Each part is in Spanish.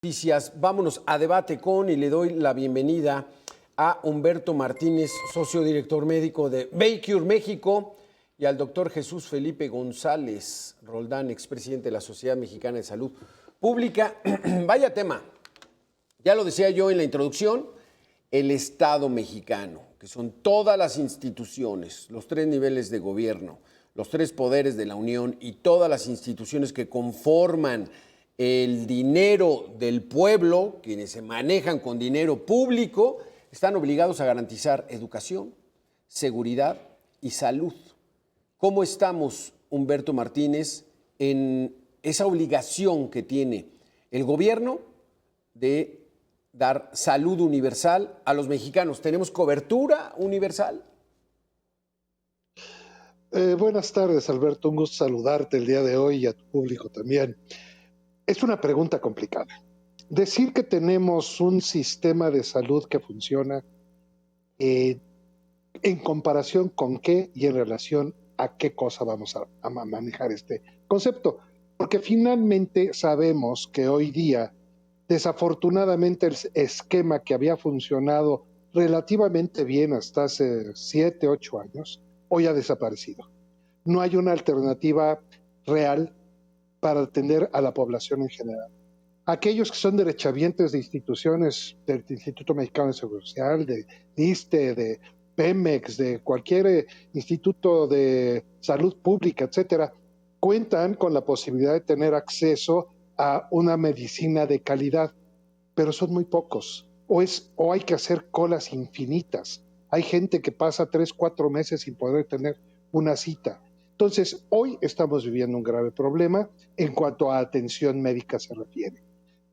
Noticias. Vámonos a debate con y le doy la bienvenida a Humberto Martínez, socio director médico de Baycure México, y al doctor Jesús Felipe González Roldán, expresidente de la Sociedad Mexicana de Salud Pública. Vaya tema. Ya lo decía yo en la introducción, el Estado mexicano, que son todas las instituciones, los tres niveles de gobierno, los tres poderes de la Unión y todas las instituciones que conforman el dinero del pueblo, quienes se manejan con dinero público, están obligados a garantizar educación, seguridad y salud. ¿Cómo estamos, Humberto Martínez, en esa obligación que tiene el gobierno de dar salud universal a los mexicanos? ¿Tenemos cobertura universal? Buenas tardes, Alberto. Un gusto saludarte el día de hoy y a tu público también. Es una pregunta complicada. Decir que tenemos un sistema de salud que funciona en comparación con qué y en relación a qué cosa vamos a manejar este concepto. Porque finalmente sabemos que hoy día, desafortunadamente, el esquema que había funcionado relativamente bien hasta hace 7, 8 años, hoy ha desaparecido. No hay una alternativa real para atender a la población en general. Aquellos que son derechohabientes de instituciones del Instituto Mexicano de Seguro Social, de ISSSTE, de Pemex, de cualquier instituto de salud pública, etcétera, cuentan con la posibilidad de tener acceso a una medicina de calidad, pero son muy pocos. O hay que hacer colas infinitas. Hay gente que pasa 3, 4 meses sin poder tener una cita. Entonces, hoy estamos viviendo un grave problema en cuanto a atención médica se refiere.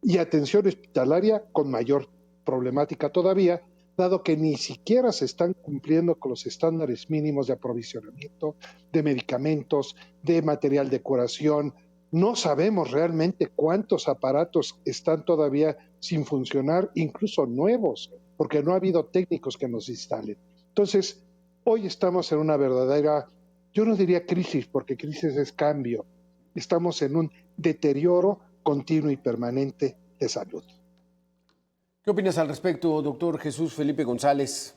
Y atención hospitalaria con mayor problemática todavía, dado que ni siquiera se están cumpliendo con los estándares mínimos de aprovisionamiento de medicamentos, de material de curación. No sabemos realmente cuántos aparatos están todavía sin funcionar, incluso nuevos, porque no ha habido técnicos que nos instalen. Entonces, hoy estamos en una verdadera, yo no diría crisis, porque crisis es cambio. Estamos en un deterioro continuo y permanente de salud. ¿Qué opinas al respecto, doctor Jesús Felipe González?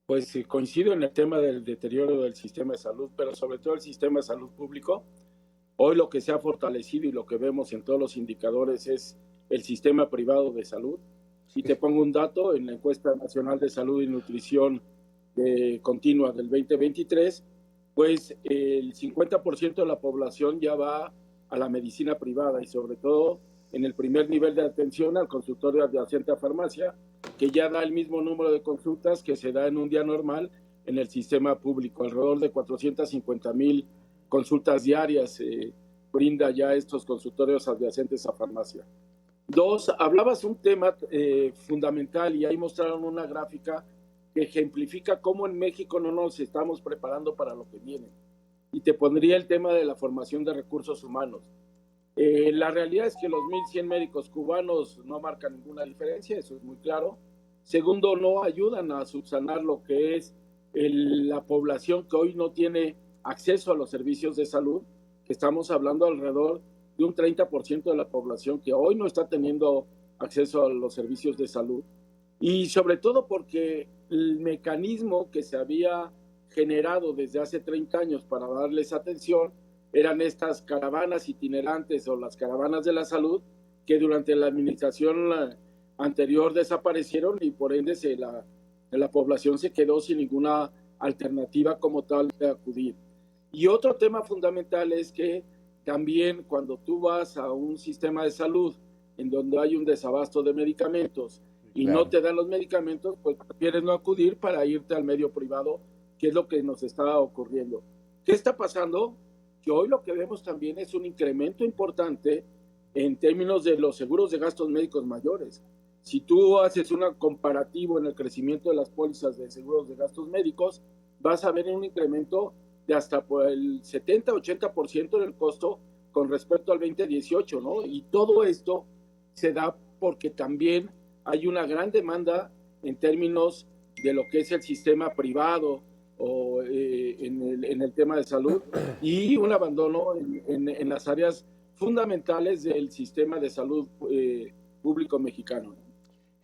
Pues coincido en el tema del deterioro del sistema de salud, pero sobre todo el sistema de salud público. Hoy lo que se ha fortalecido y lo que vemos en todos los indicadores es el sistema privado de salud. Y te pongo un dato, en la encuesta nacional de salud y nutrición continua del 2023, pues el 50% de la población ya va a la medicina privada y sobre todo en el primer nivel de atención al consultorio adyacente a farmacia, que ya da el mismo número de consultas que se da en un día normal en el sistema público. Alrededor de 450,000 consultas diarias brinda ya estos consultorios adyacentes a farmacia. Dos, hablabas un tema fundamental y ahí mostraron una gráfica que ejemplifica cómo en México no nos estamos preparando para lo que viene. Y te pondría el tema de la formación de recursos humanos. La realidad es que los 1,100 médicos cubanos no marcan ninguna diferencia, eso es muy claro. Segundo, no ayudan a subsanar lo que es la población que hoy no tiene acceso a los servicios de salud, que estamos hablando alrededor de un 30% de la población que hoy no está teniendo acceso a los servicios de salud. Y sobre todo porque el mecanismo que se había generado desde hace 30 años para darles atención eran estas caravanas itinerantes o las caravanas de la salud que durante la administración anterior desaparecieron y por ende la población se quedó sin ninguna alternativa como tal de acudir. Y otro tema fundamental es que también cuando tú vas a un sistema de salud en donde hay un desabasto de medicamentos y no te dan los medicamentos, pues prefieres no acudir para irte al medio privado, que es lo que nos está ocurriendo. ¿Qué está pasando? Que hoy lo que vemos también es un incremento importante en términos de los seguros de gastos médicos mayores. Si tú haces un comparativo en el crecimiento de las pólizas de seguros de gastos médicos, vas a ver un incremento de hasta por el 70-80% en el costo con respecto al 2018, ¿no? Y todo esto se da porque también hay una gran demanda en términos de lo que es el sistema privado o en el tema de salud y un abandono en las áreas fundamentales del sistema de salud público mexicano.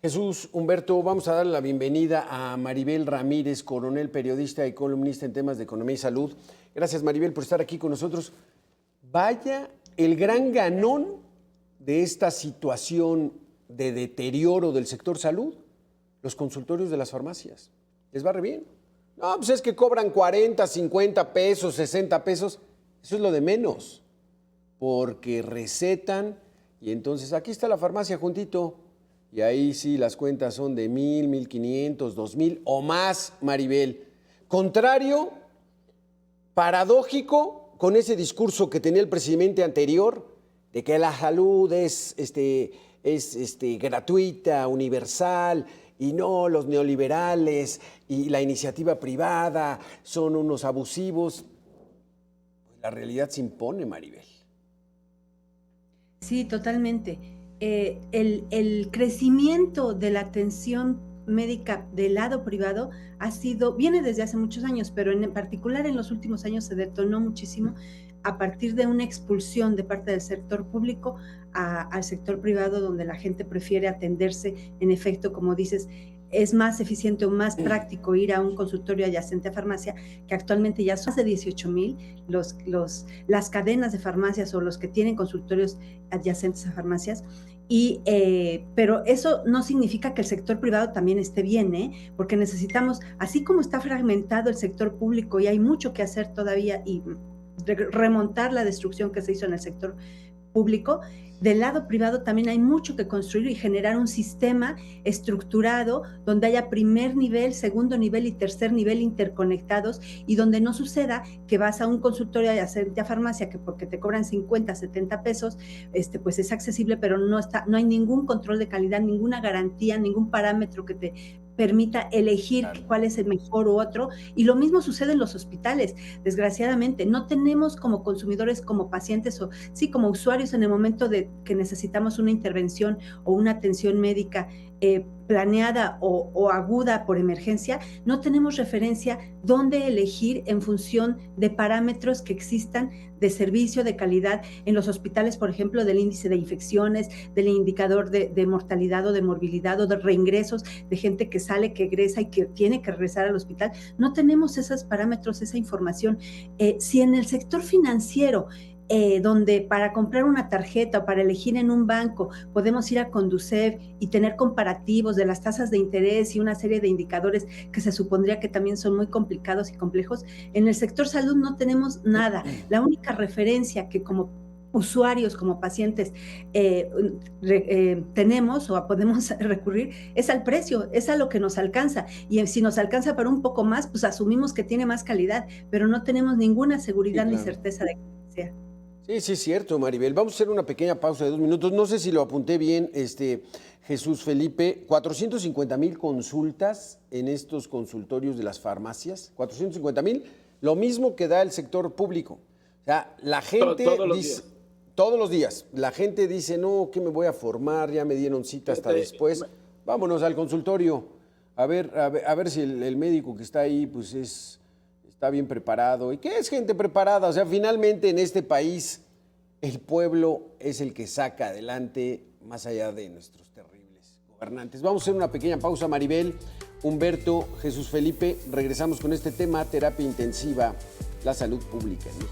Jesús, Humberto, vamos a darle la bienvenida a Maribel Ramírez, coronel, periodista y columnista en temas de economía y salud. Gracias, Maribel, por estar aquí con nosotros. Vaya el gran ganón de esta situación de deterioro del sector salud, los consultorios de las farmacias. Les va re bien. No, pues es que cobran 40, 50 pesos, 60 pesos. Eso es lo de menos, porque recetan y entonces aquí está la farmacia juntito. Y ahí sí las cuentas son de 1,000, 1,500, 2,000 o más, Maribel. Contrario, paradójico con ese discurso que tenía el presidente anterior de que la salud es gratuita, universal, y no los neoliberales y la iniciativa privada son unos abusivos. Pues la realidad se impone, Maribel. Sí, totalmente. El crecimiento de la atención médica del lado privado viene desde hace muchos años, pero en particular en los últimos años se detonó muchísimo a partir de una expulsión de parte del sector público al sector privado, donde la gente prefiere atenderse. En efecto, como dices, es más eficiente o más práctico ir a un consultorio adyacente a farmacia, que actualmente ya son más de 18,000 las cadenas de farmacias o los que tienen consultorios adyacentes a farmacias. Pero eso no significa que el sector privado también esté bien, porque necesitamos, así como está fragmentado el sector público y hay mucho que hacer todavía y remontar la destrucción que se hizo en el sector público, del lado privado también hay mucho que construir y generar un sistema estructurado donde haya primer nivel, segundo nivel y tercer nivel interconectados, y donde no suceda que vas a un consultorio y a farmacia que porque te cobran 50, 70 pesos, pues es accesible, pero no hay ningún control de calidad, ninguna garantía, ningún parámetro que te permita elegir cuál es el mejor u otro. Y lo mismo sucede en los hospitales. Desgraciadamente, no tenemos como consumidores, como pacientes o sí, como usuarios en el momento de que necesitamos una intervención o una atención médica planeada o aguda por emergencia, no tenemos referencia dónde elegir en función de parámetros que existan de servicio, de calidad. En los hospitales, por ejemplo, del índice de infecciones, del indicador de mortalidad o de morbilidad o de reingresos, de gente que sale, que egresa y que tiene que regresar al hospital. No tenemos esos parámetros, esa información. Si en el sector financiero, donde para comprar una tarjeta o para elegir en un banco podemos ir a Conducef y tener comparativos de las tasas de interés y una serie de indicadores que se supondría que también son muy complicados y complejos, en el sector salud no tenemos nada. La única referencia que como usuarios, como pacientes tenemos o podemos recurrir es al precio, es a lo que nos alcanza, y si nos alcanza para un poco más, pues asumimos que tiene más calidad, pero no tenemos ninguna seguridad ni certeza de que sea. Sí, sí, es cierto, Maribel. Vamos a hacer una pequeña pausa de 2 minutos. No sé si lo apunté bien, Jesús Felipe. 450,000 consultas en estos consultorios de las farmacias. 450,000, lo mismo que da el sector público. O sea, la gente todos los días. La gente dice, no, que me voy a formar, ya me dieron cita hasta después. Vámonos al consultorio. A ver si el médico que está ahí, pues está bien preparado. ¿Y qué es gente preparada? O sea, finalmente en este país el pueblo es el que saca adelante más allá de nuestros terribles gobernantes. Vamos a hacer una pequeña pausa, Maribel, Humberto, Jesús Felipe. Regresamos con este tema, terapia intensiva, la salud pública, ¿no?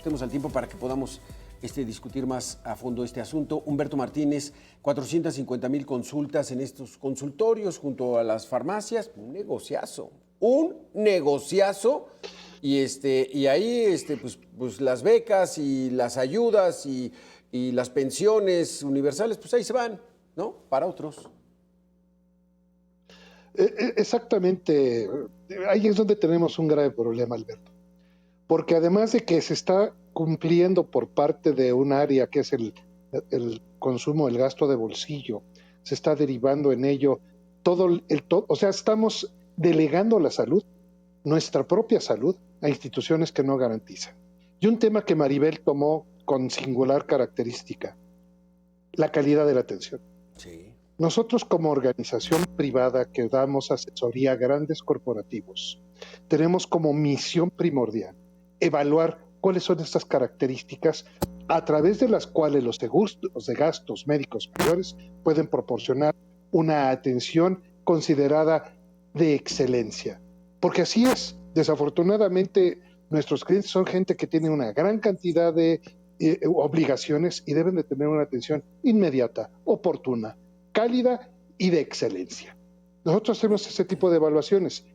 Tenemos al tiempo para que podamos discutir más a fondo este asunto. Humberto Martínez, 450,000 consultas en estos consultorios junto a las farmacias, un negociazo. Y ahí pues las becas y las ayudas y las pensiones universales, pues ahí se van, ¿no? Para otros. Exactamente, ahí es donde tenemos un grave problema, Alberto, porque además de que se está cumpliendo por parte de un área que es el consumo, el gasto de bolsillo, se está derivando en ello o sea, estamos delegando la salud, nuestra propia salud, a instituciones que no garantizan. Y un tema que Maribel tomó con singular característica, la calidad de la atención. Sí. Nosotros como organización privada que damos asesoría a grandes corporativos, tenemos como misión primordial evaluar cuáles son estas características a través de las cuales los de gastos médicos mayores pueden proporcionar una atención considerada de excelencia. Porque así es, desafortunadamente nuestros clientes son gente que tiene una gran cantidad de obligaciones y deben de tener una atención inmediata, oportuna, cálida y de excelencia. Nosotros hacemos ese tipo de evaluaciones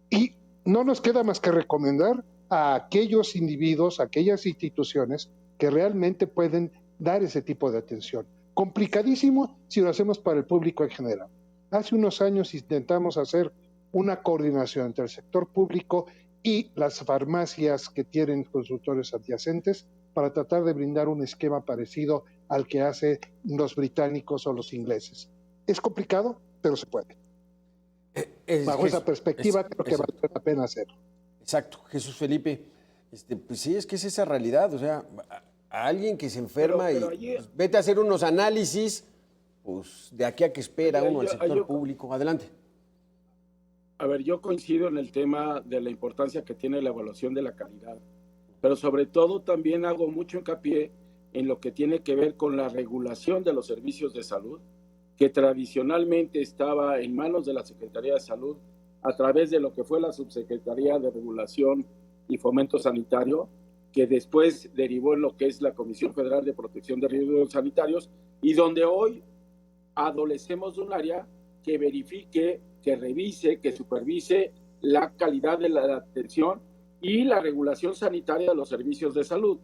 y no nos queda más que recomendar a aquellos individuos, a aquellas instituciones que realmente pueden dar ese tipo de atención. Complicadísimo si lo hacemos para el público en general. Hace unos años intentamos hacer una coordinación entre el sector público y las farmacias que tienen consultorios adyacentes para tratar de brindar un esquema parecido al que hacen los británicos o los ingleses. Es complicado, pero se puede. Bajo esa perspectiva creo que vale la pena hacerlo. Exacto, Jesús Felipe. Pues sí, es que es esa realidad, o sea, a alguien que se enferma pues, vete a hacer unos análisis, pues de aquí a que espera uno al sector público. Adelante. A ver, yo coincido en el tema de la importancia que tiene la evaluación de la calidad, pero sobre todo también hago mucho hincapié en lo que tiene que ver con la regulación de los servicios de salud, que tradicionalmente estaba en manos de la Secretaría de Salud a través de lo que fue la Subsecretaría de Regulación y Fomento Sanitario, que después derivó en lo que es la Comisión Federal de Protección de Riesgos Sanitarios, y donde hoy adolecemos de un área que verifique, que revise, que supervise la calidad de la atención y la regulación sanitaria de los servicios de salud.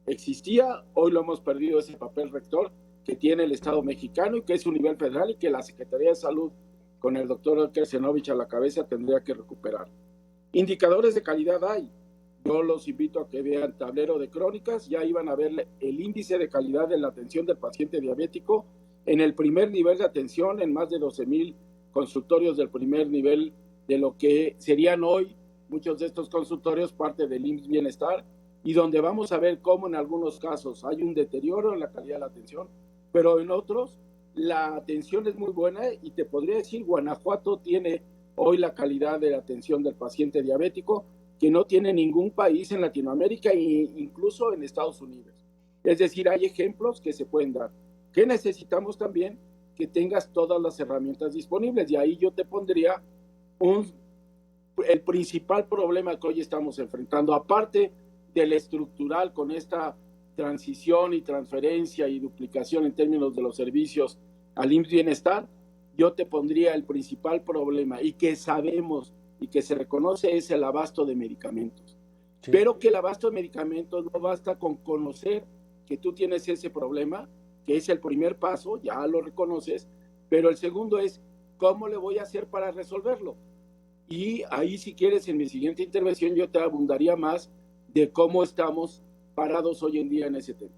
Existía, hoy lo hemos perdido ese papel rector que tiene el Estado mexicano y que es un nivel federal y que la Secretaría de Salud, con el doctor Kersenovich a la cabeza, tendría que recuperar. Indicadores de calidad hay. Yo los invito a que vean tablero de crónicas, ya iban a ver el índice de calidad de la atención del paciente diabético en el primer nivel de atención, en más de 12,000 consultorios del primer nivel de lo que serían hoy muchos de estos consultorios parte del IMSS Bienestar, y donde vamos a ver cómo en algunos casos hay un deterioro en la calidad de la atención, pero en otros la atención es muy buena, y te podría decir, Guanajuato tiene hoy la calidad de la atención del paciente diabético que no tiene ningún país en Latinoamérica e incluso en Estados Unidos. Es decir, hay ejemplos que se pueden dar. ¿Qué necesitamos también? Que tengas todas las herramientas disponibles, y ahí yo te pondría el principal problema que hoy estamos enfrentando, aparte del estructural con esta transición y transferencia y duplicación en términos de los servicios al IMSS Bienestar, yo te pondría el principal problema, y que sabemos y que se reconoce, es el abasto de medicamentos. Sí. Pero que el abasto de medicamentos no basta con conocer que tú tienes ese problema, que es el primer paso, ya lo reconoces, pero el segundo es, ¿cómo le voy a hacer para resolverlo? Y ahí, si quieres, en mi siguiente intervención yo te abundaría más de cómo estamos parados hoy en día en ese tema.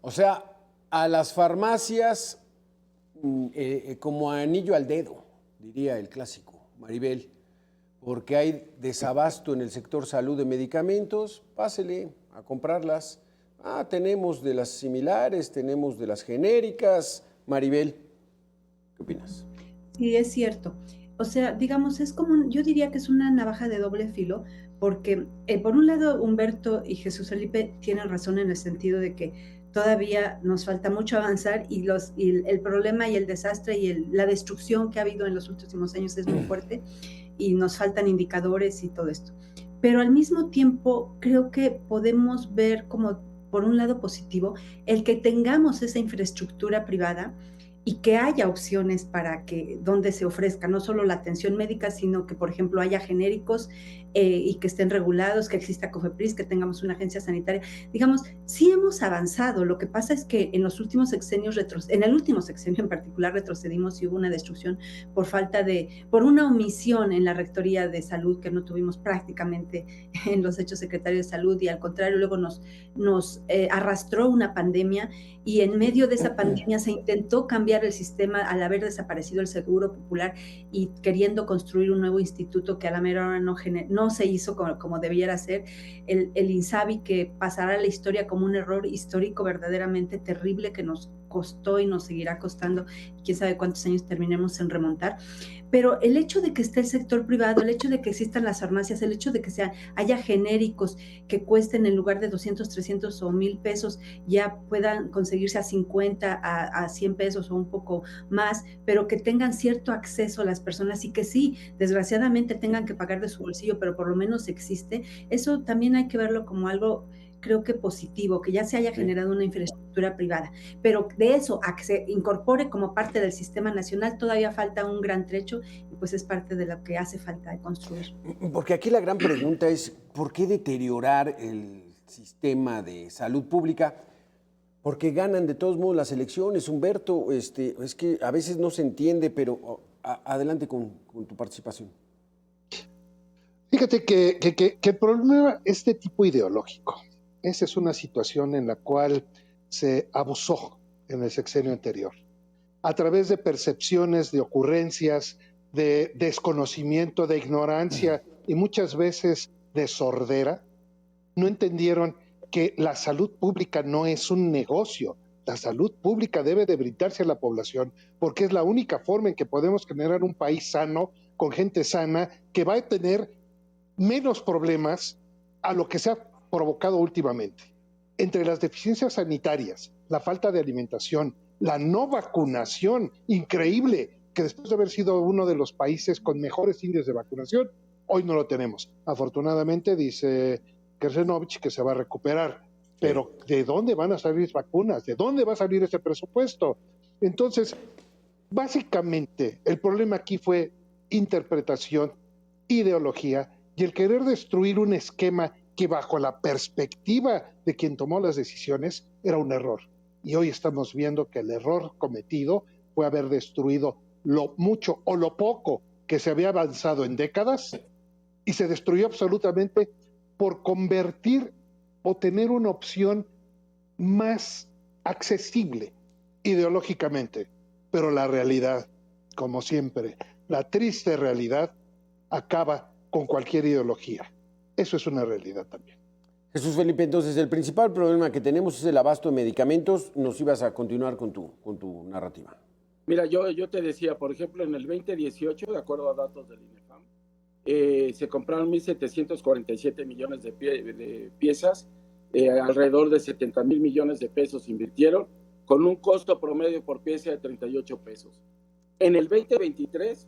O sea, a las farmacias como anillo al dedo, diría el clásico, Maribel, porque hay desabasto en el sector salud de medicamentos, pásele a comprarlas. Tenemos de las similares, tenemos de las genéricas. Maribel, ¿qué opinas? Sí, es cierto. O sea, digamos, es como, yo diría que es una navaja de doble filo, porque por un lado Humberto y Jesús Felipe tienen razón en el sentido de que todavía nos falta mucho avanzar, y el problema y el desastre y la destrucción que ha habido en los últimos años es muy fuerte, y nos faltan indicadores y todo esto. Pero al mismo tiempo creo que podemos ver como, por un lado positivo, el que tengamos esa infraestructura privada y que haya opciones para que donde se ofrezca no solo la atención médica, sino que, por ejemplo, haya genéricos y que estén regulados, que exista COFEPRIS, que tengamos una agencia sanitaria. Digamos, sí hemos avanzado. Lo que pasa es que en los últimos sexenios, en el último sexenio en particular, retrocedimos y hubo una destrucción por una omisión en la Rectoría de Salud, que no tuvimos prácticamente en los hechos secretarios de Salud, y al contrario, luego nos arrastró una pandemia, y en medio de esa pandemia se intentó cambiar el sistema al haber desaparecido el Seguro Popular y queriendo construir un nuevo instituto que a la mera hora no se hizo como debiera ser, el INSABI, que pasará a la historia como un error histórico verdaderamente terrible que nos costó y nos seguirá costando, quién sabe cuántos años terminemos en remontar, pero el hecho de que esté el sector privado, el hecho de que existan las farmacias, el hecho de que haya genéricos que cuesten en lugar de 200, 300 o 1,000 pesos, ya puedan conseguirse a 50, a 100 pesos o un poco más, pero que tengan cierto acceso a las personas y que sí, desgraciadamente tengan que pagar de su bolsillo, pero por lo menos existe, eso también hay que verlo como algo, creo que positivo, que ya se haya generado una infraestructura privada, pero de eso a que se incorpore como parte del sistema nacional todavía falta un gran trecho y pues es parte de lo que hace falta de construir. Porque aquí la gran pregunta es, ¿por qué deteriorar el sistema de salud pública? Porque ganan de todos modos las elecciones, Humberto, es que a veces no se entiende, pero adelante con tu participación. Fíjate que el problema es de tipo ideológico. Esa es una situación en la cual se abusó en el sexenio anterior, a través de percepciones, de ocurrencias, de desconocimiento, de ignorancia y muchas veces de sordera. No entendieron que la salud pública no es un negocio. La salud pública debe de brindarse a la población porque es la única forma en que podemos generar un país sano, con gente sana, que va a tener menos problemas a lo que se ha provocado últimamente. Entre las deficiencias sanitarias, la falta de alimentación, la no vacunación, increíble que después de haber sido uno de los países con mejores índices de vacunación, hoy no lo tenemos. Afortunadamente dice Kersenovich que se va a recuperar, pero ¿de dónde van a salir vacunas? ¿De dónde va a salir ese presupuesto? Entonces, básicamente, el problema aquí fue interpretación, ideología y el querer destruir un esquema que bajo la perspectiva de quien tomó las decisiones era un error. Y hoy estamos viendo que el error cometido fue haber destruido lo mucho o lo poco que se había avanzado en décadas y se destruyó absolutamente por convertir o tener una opción más accesible ideológicamente. Pero la realidad, como siempre, la triste realidad acaba con cualquier ideología. Eso es una realidad también. Jesús Felipe, entonces el principal problema que tenemos es el abasto de medicamentos. Nos ibas a continuar con tu narrativa. Mira, yo te decía, por ejemplo, en el 2018, de acuerdo a datos del INEFAM, se compraron 1.747 millones de piezas, alrededor de 70,000 millones de pesos invirtieron, con un costo promedio por pieza de 38 pesos. En el 2023,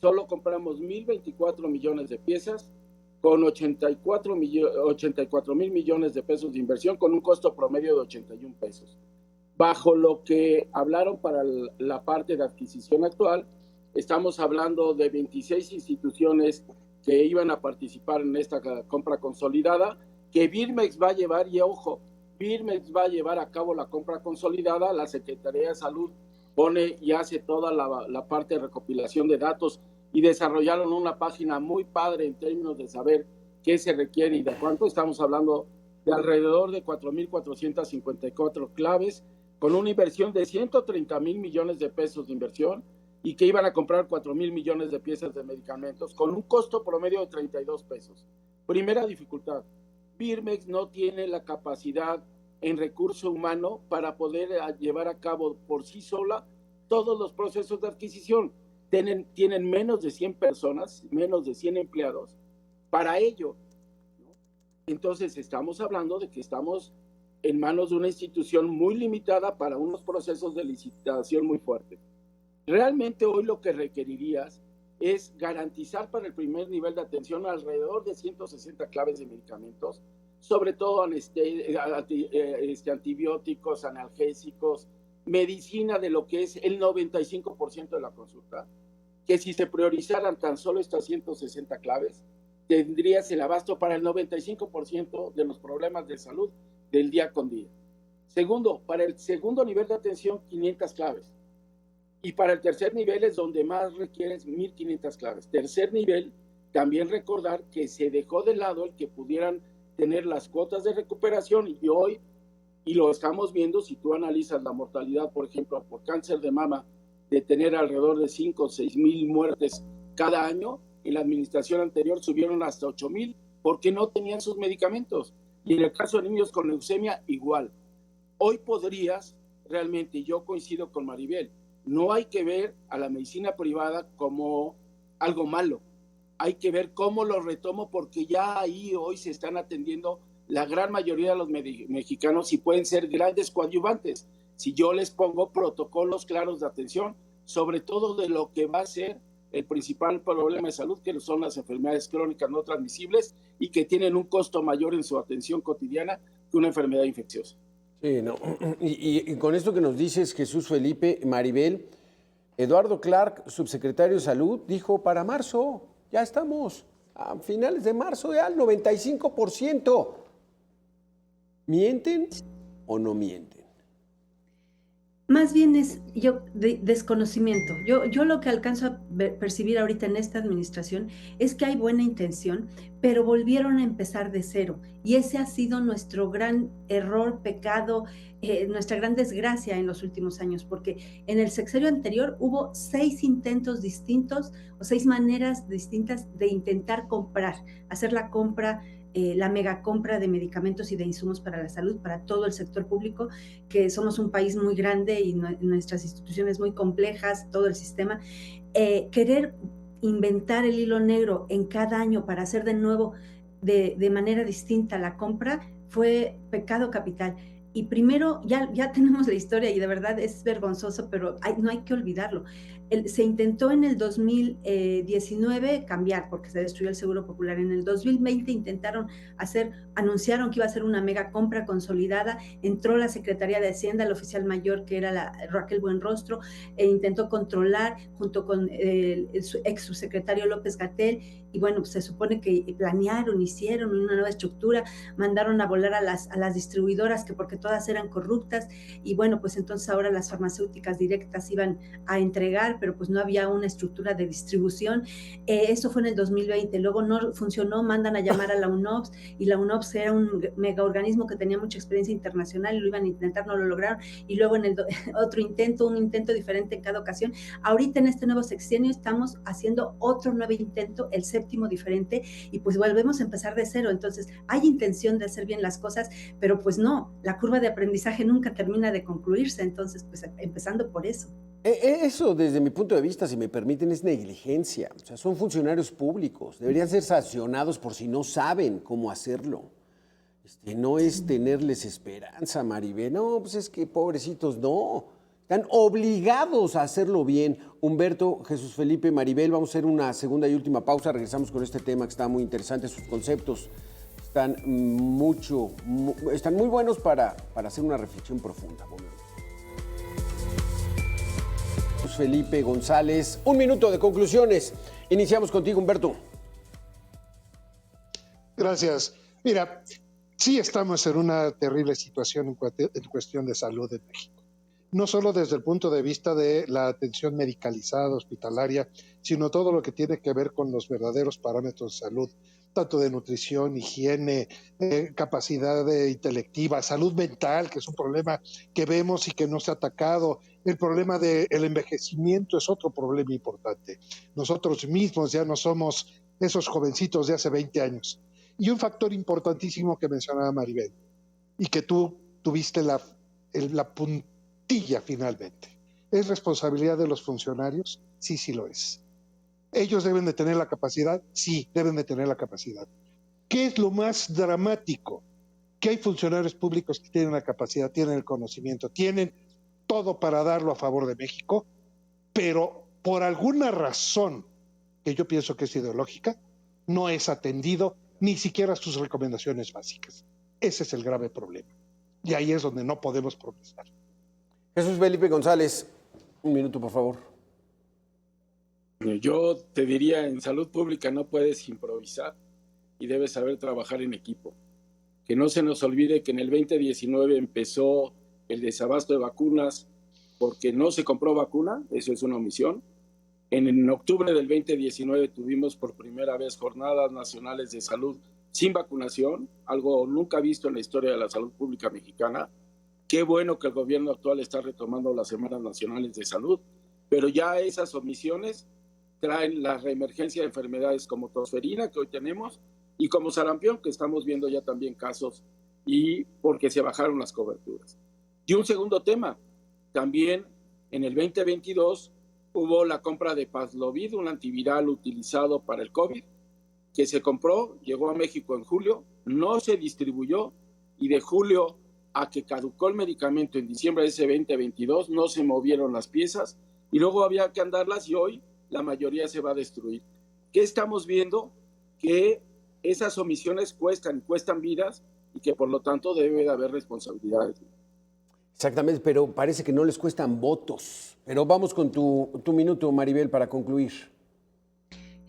solo compramos 1.024 millones de piezas, con 84,000 millones de pesos de inversión, con un costo promedio de 81 pesos. Bajo lo que hablaron para la parte de adquisición actual, estamos hablando de 26 instituciones que iban a participar en esta compra consolidada, que Birmex va a llevar, y ojo, Birmex va a llevar a cabo la compra consolidada, la Secretaría de Salud pone y hace toda la parte de recopilación de datos y desarrollaron una página muy padre en términos de saber qué se requiere y de cuánto. Estamos hablando de alrededor de 4,454 claves, con una inversión de 130,000 millones de pesos de inversión y que iban a comprar 4,000 millones de piezas de medicamentos con un costo promedio de 32 pesos. Primera dificultad, Birmex no tiene la capacidad en recurso humano para poder llevar a cabo por sí sola todos los procesos de adquisición. Tienen menos de 100 personas, menos de 100 empleados para ello, ¿no? Entonces estamos hablando de que estamos en manos de una institución muy limitada para unos procesos de licitación muy fuertes. Realmente hoy lo que requerirías es garantizar para el primer nivel de atención alrededor de 160 claves de medicamentos, sobre todo antibióticos, analgésicos, medicina de lo que es el 95% de la consulta, que si se priorizaran tan solo estas 160 claves, tendrías el abasto para el 95% de los problemas de salud del día con día. Segundo, para el segundo nivel de atención, 500 claves. Y para el tercer nivel es donde más requieres 1,500 claves. Tercer nivel, también recordar que se dejó de lado el que pudieran tener las cuotas de recuperación y hoy, y lo estamos viendo, si tú analizas la mortalidad, por ejemplo, por cáncer de mama, de tener alrededor de 5 o 6 mil muertes cada año, en la administración anterior subieron hasta 8,000 porque no tenían sus medicamentos. Y en el caso de niños con leucemia, igual. Hoy podrías realmente, yo coincido con Maribel, no hay que ver a la medicina privada como algo malo, hay que ver cómo lo retomo, porque ya ahí hoy se están atendiendo la gran mayoría de los mexicanos y pueden ser grandes coadyuvantes si yo les pongo protocolos claros de atención, sobre todo de lo que va a ser el principal problema de salud, que son las enfermedades crónicas no transmisibles y que tienen un costo mayor en su atención cotidiana que una enfermedad infecciosa. Sí, no. Y con esto que nos dices, Jesús Felipe, Maribel, Eduardo Clark, subsecretario de Salud, dijo para marzo, ya estamos a finales de marzo, ya el 95%. ¿Mienten o no mienten? Más bien es desconocimiento. Yo lo que alcanzo a percibir ahorita en esta administración es que hay buena intención, pero volvieron a empezar de cero. Y ese ha sido nuestro gran error, pecado, nuestra gran desgracia en los últimos años, porque en el sexenio anterior hubo 6 intentos distintos o 6 maneras distintas de intentar comprar, hacer la compra, la mega compra de medicamentos y de insumos para la salud, para todo el sector público, que somos un país muy grande y nuestras instituciones muy complejas, todo el sistema. Querer inventar el hilo negro en cada año para hacer de nuevo de manera distinta la compra fue pecado capital. Y primero, ya tenemos la historia y de verdad es vergonzoso, pero no hay que olvidarlo. Se intentó en el 2019 cambiar porque se destruyó el Seguro Popular. En el 2020 anunciaron que iba a ser una mega compra consolidada. Entró la Secretaría de Hacienda, el oficial mayor que era Raquel Buenrostro, intentó controlar junto con el ex subsecretario López-Gatell. Y bueno, pues se supone que planearon, hicieron una nueva estructura, mandaron a volar a las distribuidoras, que porque todas eran corruptas, y bueno, pues entonces ahora las farmacéuticas directas iban a entregar, pero pues no había una estructura de distribución. Eso fue en el 2020, luego no funcionó, mandan a llamar a la UNOPS, y la UNOPS era un mega organismo que tenía mucha experiencia internacional, y lo iban a intentar, no lo lograron, y luego en un intento diferente en cada ocasión. Ahorita en este nuevo sexenio estamos haciendo otro nuevo intento, el séptimo diferente, y pues volvemos a empezar de cero. Entonces hay intención de hacer bien las cosas, pero pues no, la curva de aprendizaje nunca termina de concluirse, entonces pues empezando por eso. Eso, desde mi punto de vista, si me permiten, es negligencia. O sea, son funcionarios públicos, deberían ser sancionados por si no saben cómo hacerlo. No es tenerles esperanza, Maribel. No, pues es que pobrecitos, no. Están obligados a hacerlo bien. Humberto, Jesús Felipe, Maribel, vamos a hacer una segunda y última pausa. Regresamos con este tema que está muy interesante. Sus conceptos están muy buenos para hacer una reflexión profunda. Volvemos. Jesús Felipe González, un minuto de conclusiones. Iniciamos contigo, Humberto. Gracias. Mira, sí estamos en una terrible situación en cuestión de salud en México. No solo desde el punto de vista de la atención medicalizada, hospitalaria, sino todo lo que tiene que ver con los verdaderos parámetros de salud, tanto de nutrición, higiene, capacidad intelectiva, salud mental, que es un problema que vemos y que no se ha atacado. El problema del envejecimiento es otro problema importante. Nosotros mismos ya no somos esos jovencitos de hace 20 años. Y un factor importantísimo que mencionaba Maribel, y que tú tuviste la puntilla finalmente. ¿Es responsabilidad de los funcionarios? Sí, sí lo es. ¿Ellos deben de tener la capacidad? Sí, deben de tener la capacidad. ¿Qué es lo más dramático? Que hay funcionarios públicos que tienen la capacidad, tienen el conocimiento, tienen todo para darlo a favor de México, pero por alguna razón que yo pienso que es ideológica, no es atendido ni siquiera sus recomendaciones básicas. Ese es el grave problema. Y ahí es donde no podemos progresar. Jesús Felipe González, un minuto, por favor. Yo te diría, en salud pública no puedes improvisar y debes saber trabajar en equipo. Que no se nos olvide que en el 2019 empezó el desabasto de vacunas porque no se compró vacuna, eso es una omisión. En octubre del 2019 tuvimos por primera vez jornadas nacionales de salud sin vacunación, algo nunca visto en la historia de la salud pública mexicana. Qué bueno que el gobierno actual está retomando las semanas nacionales de salud, pero ya esas omisiones traen la reemergencia de enfermedades como tosferina, que hoy tenemos, y como sarampión, que estamos viendo ya también casos, y porque se bajaron las coberturas. Y un segundo tema, también en el 2022 hubo la compra de Paxlovid, un antiviral utilizado para el COVID, que se compró, llegó a México en julio, no se distribuyó y de julio a que caducó el medicamento en diciembre de ese 2022 no se movieron las piezas y luego había que andarlas y hoy la mayoría se va a destruir. ¿Qué estamos viendo? Que esas omisiones cuestan vidas y que por lo tanto debe de haber responsabilidades. Exactamente, pero parece que no les cuestan votos. Pero vamos con tu minuto, Maribel, para concluir.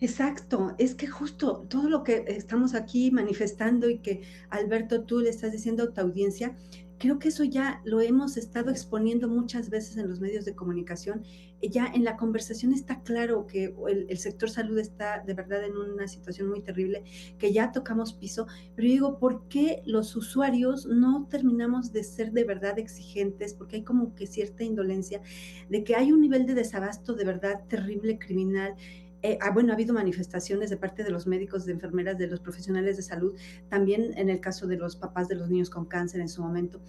Exacto, es que justo todo lo que estamos aquí manifestando y que Alberto tú le estás diciendo a tu audiencia, creo que eso ya lo hemos estado exponiendo muchas veces en los medios de comunicación. Ya en la conversación está claro que el sector salud está de verdad en una situación muy terrible, que ya tocamos piso, pero yo digo, ¿por qué los usuarios no terminamos de ser de verdad exigentes? Porque hay como que cierta indolencia de que hay un nivel de desabasto de verdad terrible, criminal. Bueno, ha habido manifestaciones de parte de los médicos, de enfermeras, de los profesionales de salud, también en el caso de los papás de los niños con cáncer en su momento,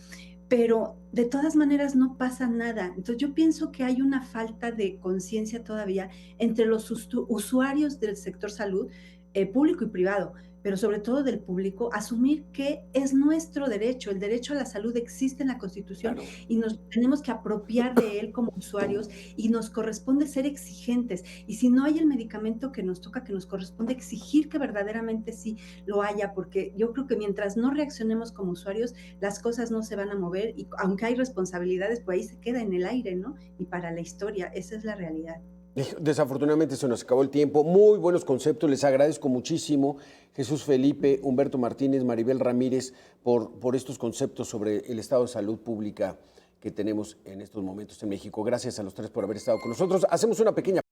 pero de todas maneras no pasa nada. Entonces yo pienso que hay una falta de conciencia todavía entre los usuarios del sector salud, público y privado, pero sobre todo del público, asumir que es nuestro derecho, el derecho a la salud existe en la Constitución Claro. y nos tenemos que apropiar de él como usuarios y nos corresponde ser exigentes. Y si no hay el medicamento que nos toca, que nos corresponde exigir que verdaderamente sí lo haya, porque yo creo que mientras no reaccionemos como usuarios, las cosas no se van a mover y aunque hay responsabilidades, pues ahí se queda en el aire, ¿no? Y para la historia, esa es la realidad. Desafortunadamente se nos acabó el tiempo. Muy buenos conceptos, les agradezco muchísimo. Jesús Felipe, Humberto Martínez, Maribel Ramírez, por estos conceptos sobre el estado de salud pública que tenemos en estos momentos en México. Gracias a los tres por haber estado con nosotros. Hacemos una pequeña